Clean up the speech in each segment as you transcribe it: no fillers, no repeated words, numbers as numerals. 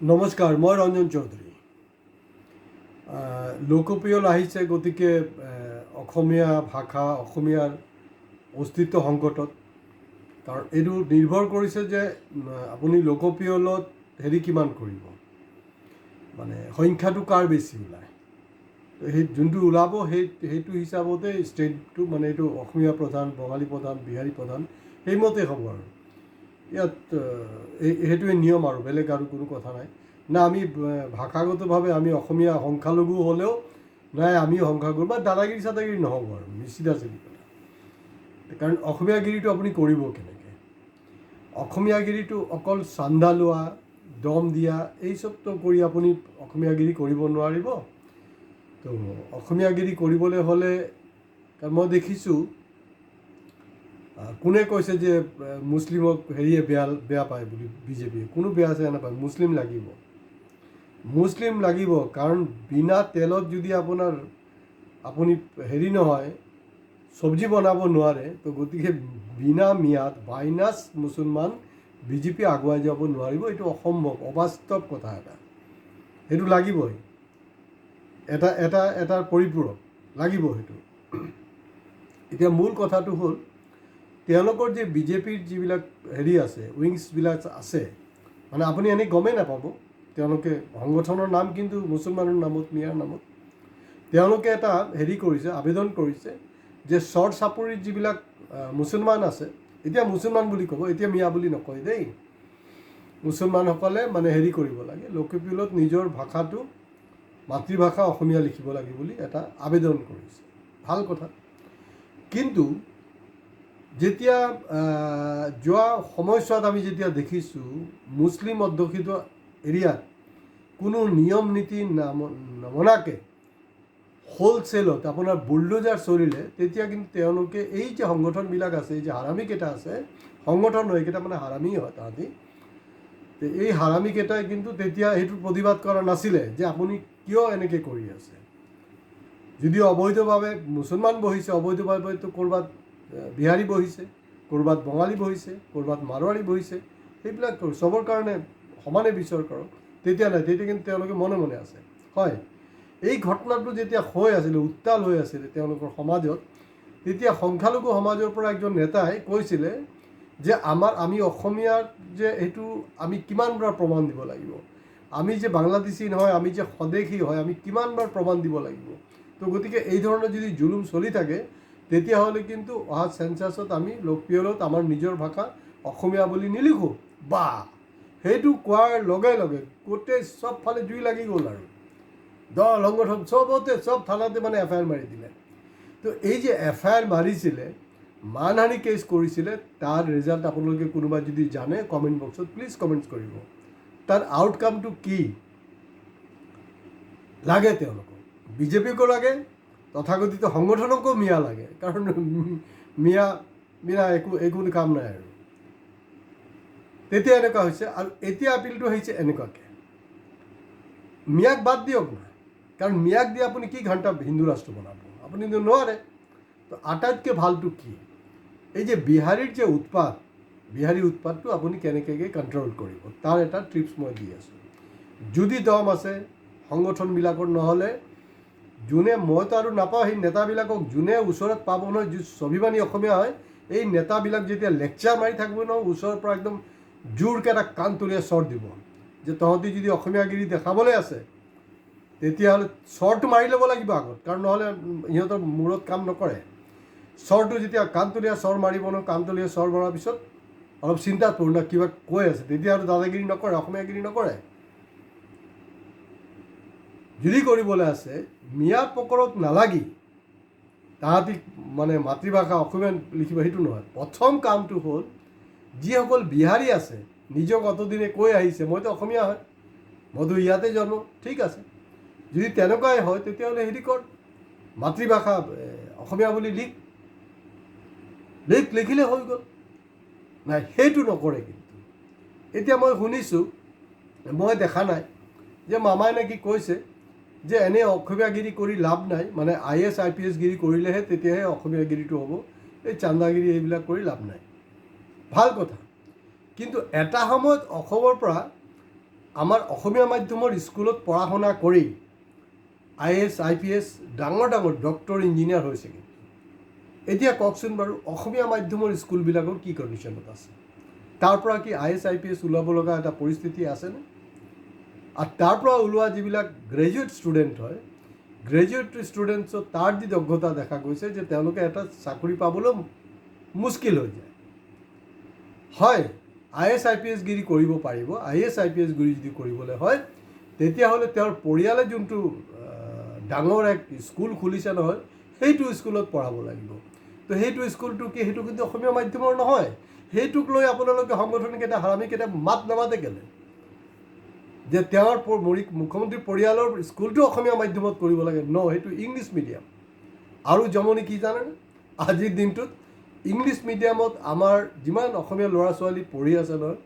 নমস্কাৰ, মই ৰঞ্জন চৌধুৰী। লোকপিয়ল আহিছে, গতিকে অসমীয়া ভাষা, অসমীয়াৰ অস্তিত্ব সংকটত। কাৰণ এইটো নিৰ্ভৰ কৰিছে যে আপুনি লোকপিয়লত কিমান কৰিব, মানে সংখ্যাটো কাৰ বেছি ওলায়। সেই যোনটো ওলাব সেইটো হিচাপতে ষ্টেটটো, মানে এইটো অসমীয়া প্ৰধান, বঙালী প্ৰধান, বিহাৰী প্ৰধান, সেইমতে হ'ব আৰু ইয়াত সেইটোৱে নিয়ম আৰু বেলেগ আৰু কোনো কথা নাই। না আমি ভাষাগতভাৱে আমি অসমীয়া সংখ্যালঘু হ'লেও নাই আমি সংখ্যাগুৰু বা দাদাগিৰি চাদাগিৰি নহ'ব আৰু নিশ্চিত আছে কথা। কাৰণ অসমীয়াগিৰিটো আপুনি কৰিব কেনেকৈ? অসমীয়াগিৰিটো অকল চান্দা লোৱা, দম দিয়া, এই চবটো কৰি আপুনি অসমীয়াগিৰি কৰিব নোৱাৰিব। তো অসমীয়াগিৰি কৰিবলৈ হ'লে, কাৰণ মই দেখিছোঁ কোনে কৈছে যে মুছলিমক বেয়া পায় বুলি বিজেপিয়ে। কোনো বেয়া চেয়া নাপায়, মুছলিম লাগিব। কাৰণ বিনা তেলত যদি আপুনি নহয়, চব্জি বনাব নোৱাৰে, তো গতিকে বিনা মিয়াত বাইনাছ মুছলমান বিজেপি আগুৱাই যাব নোৱাৰিব। এইটো অসম্ভৱ, অবাস্তৱ কথা এটা। সেইটো লাগিবই, এটাৰ পৰিপূৰক লাগিব সেইটো। এতিয়া মূল কথাটো হ'ল, তেওঁলোকৰ যে বিজেপিৰ যিবিলাক আছে, উইংছবিলাক আছে, মানে আপুনি এনেই গমেই নাপাব। তেওঁলোকে সংগঠনৰ নাম কিন্তু মুছলমানৰ নামত, মিয়াৰ নামত। তেওঁলোকে এটা কৰিছে, আবেদন কৰিছে যে চৰ চাপৰিত যিবিলাক মুছলমান আছে, এতিয়া মুছলমান বুলি ক'ব, এতিয়া মিয়া বুলি নকয় দেই। মুছলমানসকলে মানে কৰিব লাগে, লোকপিয়লত নিজৰ ভাষাটো, মাতৃভাষা অসমীয়া লিখিব লাগে বুলি এটা আবেদন কৰিছে। ভাল কথা। কিন্তু যেতিয়া যোৱা সময়ছোৱাত আমি যেতিয়া দেখিছোঁ মুছলিম অধ্যুষিত এৰিয়াত কোনো নিয়ম নীতি নমনাকৈ হোলচেলত আপোনাৰ বুলডোজাৰ চলিলে, তেতিয়া কিন্তু তেওঁলোকে এই যে সংগঠনবিলাক আছে, এই যে হাৰামীকেইটা আছে, সংগঠন নহয়, এইকেইটা মানে হাৰামী হয় তাহাঁতি। এই হাৰামীকেইটাই কিন্তু তেতিয়া সেইটো প্ৰতিবাদ কৰা নাছিলে যে আপুনি কিয় এনেকৈ কৰি আছে। যদিও অবৈধভাৱে মুছলমান বহিছে, অবৈধভাৱেতো ক'ৰবাত বিহাৰী বহিছে, ক'ৰবাত বঙালী বহিছে, ক'ৰবাত মাৰোৱাৰী বহিছে, সেইবিলাক চবৰ কাৰণে সমানে বিচাৰ কৰক। তেতিয়া নাই, তেতিয়া কিন্তু তেওঁলোকে মনে মনে আছে। হয়, এই ঘটনাটো যেতিয়া হৈ আছিলে, উত্তাল হৈ আছিলে তেওঁলোকৰ সমাজত, তেতিয়া সংখ্যালঘু সমাজৰ পৰা একজন নেতাই কৈছিলে যে আমি অসমীয়াৰ যে এইটো আমি কিমানবাৰ প্ৰমাণ দিব লাগিব, আমি যে বাংলাদেশী নহয়, আমি যে স্বদেশী হয়, আমি কিমানবাৰ প্ৰমাণ দিব লাগিব। তো গতিকে এই ধৰণৰ যদি জুলুম চলি থাকে, তেতিয়াহ'লে কিন্তু অহা চেঞ্চাছত আমি লোকপিয়লত আমাৰ নিজৰ ভাষা অসমীয়া বুলি নিলিখোঁ। বা সেইটো কোৱাৰ লগে লগে গোটেই চবফালে জুই লাগি গ'ল আৰু দল সংগঠন চব থানাতে মানে FIR মাৰি দিলে। তো এই যে FIR মাৰিছিলে, মানহানি কেছ কৰিছিলে, তাৰ ৰিজাল্ট আপোনালোকে কোনোবাই যদি জানে কমেণ্ট বক্সত প্লিজ কমেণ্টছ কৰিব। তাৰ আউটকামটো কি লাগে তেওঁলোকক? বিজেপিকো লাগে, তথাকথিত সংগঠনকো মিয়া লাগে। কাৰণ মিয়া একো কাম নাই আৰু। তেতিয়া এনেকুৱা হৈছে। আৰু এতিয়া আপিলটো আহিছে এনেকুৱাকৈ, মিয়াক বাদ দিয়ক না, কাৰণ মিয়াক দি আপুনি কি ঘণ্টা হিন্দু ৰাষ্ট্ৰ বনাব? আপুনিতো নোৱাৰে। তো আটাইতকৈ ভালটো কি? এই যে বিহাৰীৰ যে বিহাৰী উৎপাতটো আপুনি কেনেকৈ কণ্ট্ৰল কৰিব, তাৰ এটা ট্ৰিপছ মই দি আছোঁ। যদি দম আছে সংগঠনবিলাকৰ, নহ'লে মইতো আৰু নাপাওঁ সেই নেতাবিলাকক, যোনে ওচৰত পাব নহয়, স্বাভিমানী অসমীয়া হয়, এই নেতাবিলাক যেতিয়া লেকচাৰ মাৰি থাকিব নহয়, ওচৰৰ পৰা একদম জোৰকৈ এটা কাণ তলিয়াই চৰ দিব যে তহঁতি যদি অসমীয়াগিৰি দেখাবলৈ আছে, তেতিয়াহ'লে চৰটো মাৰি ল'ব লাগিব আগত, কাৰণ নহ'লে সিহঁতৰ মূৰত কাম নকৰে। চৰটো যেতিয়া কাণতলীয়া চৰ মাৰিব নহয়, কাণতলীয়া চৰ মৰাৰ পিছত অলপ চিন্তাত পৰো না কিবা কৈ আছে, তেতিয়াহ'লে দাদাগিৰি নকৰে, অসমীয়াগিৰি নকৰে। যদি কৰিবলৈ আছে, মিয়া পকৰত নালাগি তাহাঁতি মানে মাতৃভাষা অসমীয়া লিখিব, সেইটো নহয়। প্ৰথম কামটো হ'ল, যিসকল বিহাৰী আছে, নিজক অতদিনে কৈ আহিছে মইতো অসমীয়া হয়, মইতো ইয়াতে জন্ম, ঠিক আছে। যদি তেনেকুৱাই হয়, তেতিয়াহ'লে কৰ, মাতৃভাষা অসমীয়া বুলি লিখিলে হৈ গ'ল। নাই, সেইটো নকৰে। কিন্তু এতিয়া মই শুনিছোঁ, মই দেখা নাই, যে মামাই নেকি কৈছে যে এনেই অসমীয়াগিৰি কৰি লাভ নাই, মানে IAS IPS গিৰি কৰিলেহে তেতিয়াহে অসমীয়াগিৰিটো হ'ব, এই চান্দাগিৰি এইবিলাক কৰি লাভ নাই। ভাল কথা। কিন্তু এটা সময়ত অসমৰ পৰা আমাৰ অসমীয়া মাধ্যমৰ স্কুলত পঢ়া শুনা কৰি IAS IPS ডাঙৰ ডাঙৰ ডক্টৰ ইঞ্জিনিয়াৰ হৈছে। কিন্তু এতিয়া কওকচোন বাৰু অসমীয়া মাধ্যমৰ স্কুলবিলাকৰ কি কণ্ডিশ্যনত আছে? তাৰ পৰা কি IAS IPS ওলাব লগা এটা পৰিস্থিতি আছেনে? আৰু তাৰ পৰা ওলোৱা যিবিলাক গ্ৰেজুৱেট ষ্টুডেণ্ট হয়, গ্ৰেজুৱেট ষ্টুডেণ্টছত তাৰ যি দক্ষতা দেখা গৈছে যে তেওঁলোকে এটা চাকৰি পাবলৈ মুস্কিল হৈ যায়। হয়, IAS IPS গিৰি কৰিব পাৰিব। IAS IPS গিৰি যদি কৰিবলৈ হয়, তেতিয়াহ'লে তেওঁৰ পৰিয়ালে যোনটো ডাঙৰ এক স্কুল খুলিছে নহয়, সেইটো স্কুলত পঢ়াব লাগিব। তো সেইটো স্কুলটো কি, সেইটো কিন্তু অসমীয়া মাধ্যমৰ নহয়। সেইটোক লৈ আপোনালোকে সংগঠনকেইটা হাৰামিকেইটা মাত নামাতে কেলে? যে তেওঁৰ মুখ্যমন্ত্ৰীৰ পৰিয়ালৰ স্কুলটো অসমীয়া মাধ্যমত কৰিব লাগে। ন, সেইটো ইংলিছ মিডিয়াম। আৰু জমনি কি জানেনে? আজিৰ দিনটোত ইংলিছ মিডিয়ামত আমাৰ যিমান অসমীয়া ল'ৰা ছোৱালী পঢ়ি আছে নহয়,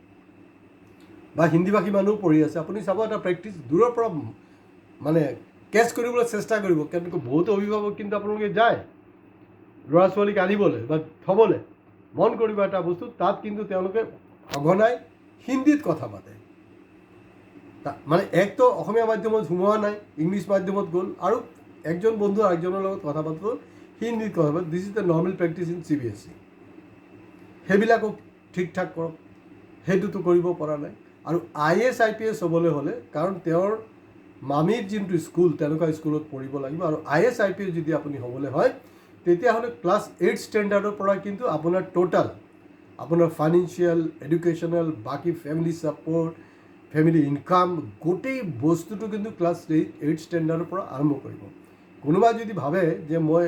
বা হিন্দীভাষী মানুহ পঢ়ি আছে, আপুনি চাব এটা প্ৰেক্টিছ দূৰৰ পৰা মানে কেচ কৰিবলৈ চেষ্টা কৰিব। কেনেকৈ বহুতো অভিভাৱক কিন্তু আপোনালোকে যায় ল'ৰা ছোৱালীক আনিবলৈ বা থ'বলৈ, মন কৰিব এটা বস্তু, তাত কিন্তু তেওঁলোকে সঘনাই হিন্দীত কথা পাতে। মানে একতো অসমীয়া মাধ্যমত সোমোৱা নাই, ইংলিছ মাধ্যমত গ'ল, আৰু একজন বন্ধু আৰেকজনৰ লগত কথা পাতিব হিন্দীত কথা পাতিব। This is the normal practice in CBSE। সেইবিলাকো ঠিক ঠাক কৰক, সেইটোতো কৰিব পৰা নাই। আৰু IAS IPS হ'বলৈ হ'লে, কাৰণ তেওঁৰ মামীৰ যোনটো স্কুল, তেনেকুৱা স্কুলত পঢ়িব লাগিব। আৰু IAS IPS যদি আপুনি হ'বলৈ হয়, তেতিয়াহ'লে ক্লাছ 8 ষ্টেণ্ডাৰ্ডৰ পৰা কিন্তু আপোনাৰ টোটাল আপোনাৰ ফাইনেন্সিয়েল, এডুকেশ্যনেল, বাকী ফেমিলি ছাপৰ্ট, ফেমিলি ইনকাম, গোটেই বস্তুটো কিন্তু ক্লাছ 8 ষ্টেণ্ডাৰ্ডৰ পৰা আৰম্ভ কৰিব। কোনোবা যদি ভাবে যে মই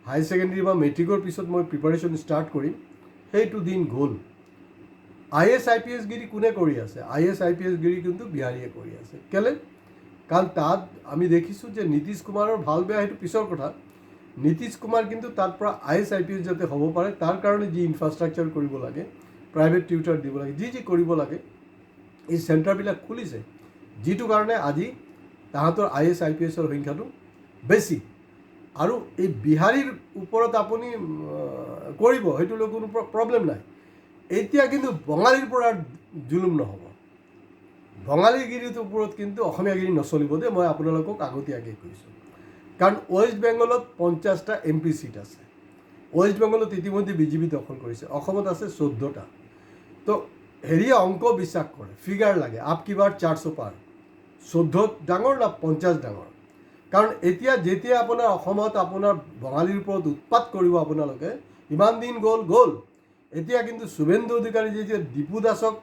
হাই ছেকেণ্ডেৰী বা মেট্ৰিকৰ পিছত মই প্ৰিপাৰেশ্যন ষ্টাৰ্ট কৰিম, সেইটো দিন গ'ল। IAS IPS গিৰি কোনে কৰি আছে? IAS IPS গিৰি কিন্তু বিহাৰীয়ে কৰি আছে। কেলে? কাৰণ তাত আমি দেখিছোঁ যে নীতিশ কুমাৰৰ ভাল বেয়া সেইটো পিছৰ কথা। নীতিশ কুমাৰ কিন্তু তাৰ পৰা IAS IPS যাতে হ'ব পাৰে, তাৰ কাৰণে যি ইনফ্ৰাষ্ট্ৰাকচাৰ কৰিব লাগে, প্ৰাইভেট টিউটাৰ দিব লাগে, যি কৰিব লাগে, এই চেণ্টাৰবিলাক খুলিছে। যিটো কাৰণে আজি তাহাঁতৰ IAS IPSৰ সংখ্যাটো বেছি। আৰু এই বিহাৰীৰ ওপৰত আপুনি কৰিব, সেইটো লৈ কোনো প্ৰব্লেম নাই। এতিয়া কিন্তু বঙালীৰ পৰা জুলুম নহ'ব। বঙালীগিৰিৰ ওপৰত কিন্তু অসমীয়াগিৰি নচলিব দেই, মই আপোনালোকক আগতীয়াকৈ কৈছোঁ। কাৰণ ৱেষ্ট বেংগলত 50টা MP চিট আছে। ৱেষ্ট বেংগলত ইতিমধ্যে BJP দখল কৰিছে। অসমত আছে 14টা। তো হেৰিয়ে অংক বিশ্বাস কৰে, ফিগাৰ লাগে, আপ কি বাৰ 400 পাৰ, 14 ডাঙৰ না 50 ডাঙৰ। কাৰণ এতিয়া যেতিয়া আপোনাৰ অসমত আপোনাৰ বঙালীৰ ওপৰত উৎপাত কৰিব আপোনালোকে, ইমান দিন গ'ল। এতিয়া কিন্তু শুভেন্দু অধিকাৰী যেতিয়া দীপু দাসক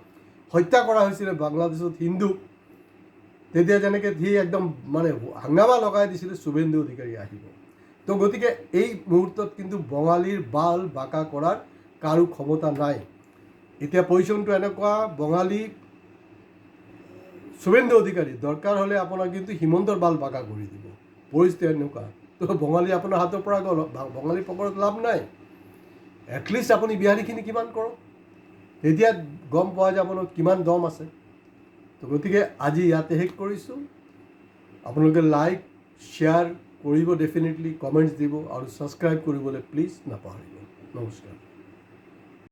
হত্যা কৰা হৈছিলে বাংলাদেশত হিন্দুক, তেতিয়া যেনেকৈ সি একদম মানে হাংগামা লগাই দিছিলে, শুভেন্দু অধিকাৰী আহিব। তো গতিকে এই মুহূৰ্তত কিন্তু বঙালীৰ বাল বাঁকা কৰাৰ কাৰো ক্ষমতা নাই। এতিয়া পজিশ্যনটো এনেকুৱা, বঙালী শুভেন্দু অধিকাৰী দৰকাৰ হ'লে আপোনাৰ কিন্তু হিমন্তৰ বাল বাঁকা কৰি দিব, পৰিস্থিতি এনেকুৱা। তো বঙালী আপোনাৰ হাতৰ পৰা গ'ল, বঙালী পকৰত লাভ নাই। এটলিষ্ট আপুনি বিহাৰীখিনি কিমান কৰক, তেতিয়া গম পোৱা যাব ন কিমান দম আছে। তো গতিকে আজি ইয়াতে শেষ কৰিছোঁ। আপোনালোকে লাইক শ্বেয়াৰ কৰিব, ডেফিনেটলি কমেণ্টছ দিব, আৰু ছাবস্ক্ৰাইব কৰিবলৈ প্লিজ নাপাহৰিব। নমস্কাৰ।